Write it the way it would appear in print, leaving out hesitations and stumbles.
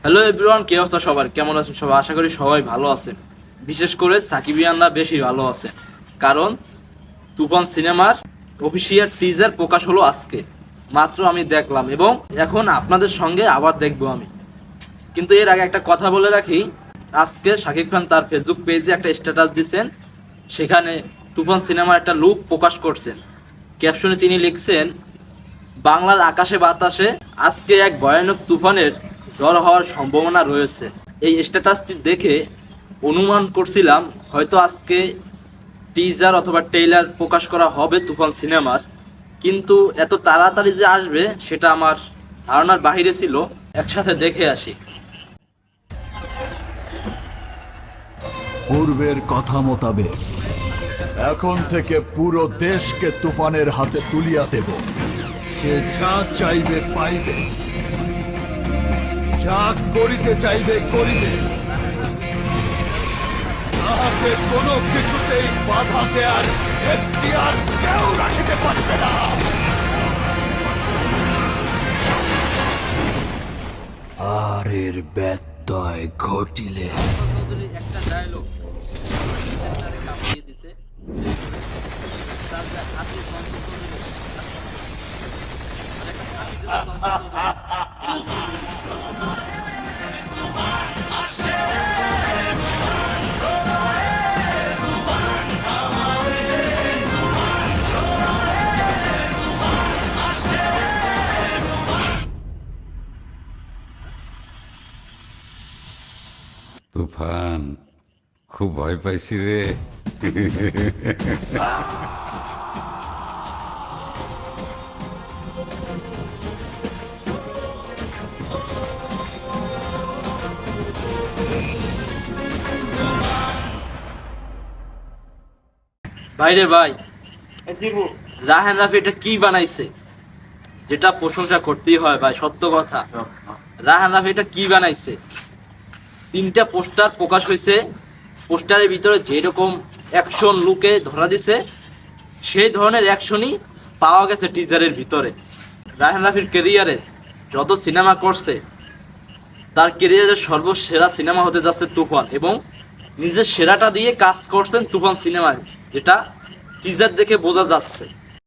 Hello everyone, কি অবস্থা সবার? কেমন আছেন সবাই? আশা করি সবাই ভালো আছেন। বিশেষ করে সাকিবিয়ানরা বেশি ভালো আছেন, কারণ তুফান সিনেমার অফিসিয়াল টিজার প্রকাশ হলো আজকে। মাত্র আমি দেখলাম এবং এখন আপনাদের সঙ্গে আবার দেখবো আমি। কিন্তু এর আগে একটা কথা বলে রাখি, আজকে শাকিব খান তার ফেসবুক পেজে একটা স্ট্যাটাস দিচ্ছেন, সেখানে তুফান সিনেমার একটা লুক প্রকাশ করছেন। ক্যাপশনে তিনি লিখছেন, বাংলার আকাশে বাতাসে আজকে এক ভয়ানক তুফানের ঝড় হওয়ার সম্ভাবনা রয়েছে। এই স্ট্যাটাসটি দেখে অনুমান করছিলাম হয়তো আজকে টিজার অথবা ট্রেইলার প্রকাশ করা হবে তুফান সিনেমার, কিন্তু এত তাড়াতাড়ি যে আসবে সেটা আমার ধারণার বাহিরে ছিল। একসাথে দেখে আসি। পূর্বের কথা মোতাবেক এখন থেকে পুরো দেশকে তুফানের হাতে তুলিয়া দেব। সে যা চাইবে পাইবে, যা করিতে চাইবে করিবে। তাহাকে কোনো কিছুতেই বাধা দেয়ার এখতিয়ার কেউ রাখিতে পারবে না। আর এর ব্যত্যয় ঘটিলে একটা ডায়লগ কাঁপিয়ে দিছে। তার যে হাতে তুফান, খুব ভয় পাইছি রে। ভাইরে ভাই, রাহান রাফি এটা কি বানাইছে? যেটা প্রশংসা করতেই হয় ভাই, সত্য কথা। রাহান রাফি এটা কি বানাইছে? 3টা পোস্টার প্রকাশ হয়েছে। পোস্টারের ভিতরে যেরকম অ্যাকশন লুকে ধরা দিছে, সেই ধরনের অ্যাকশনই পাওয়া গেছে টিজারের ভিতরে। রাহান রাফির ক্যারিয়ারে যত সিনেমা করছে, তার ক্যারিয়ারের সর্বসেরা সিনেমা হতে যাচ্ছে তুফান, এবং নিজের সেরাটা দিয়ে কাজ করছেন তুফান সিনেমায়, যেটা টিজার দেখে বোঝা যাচ্ছে।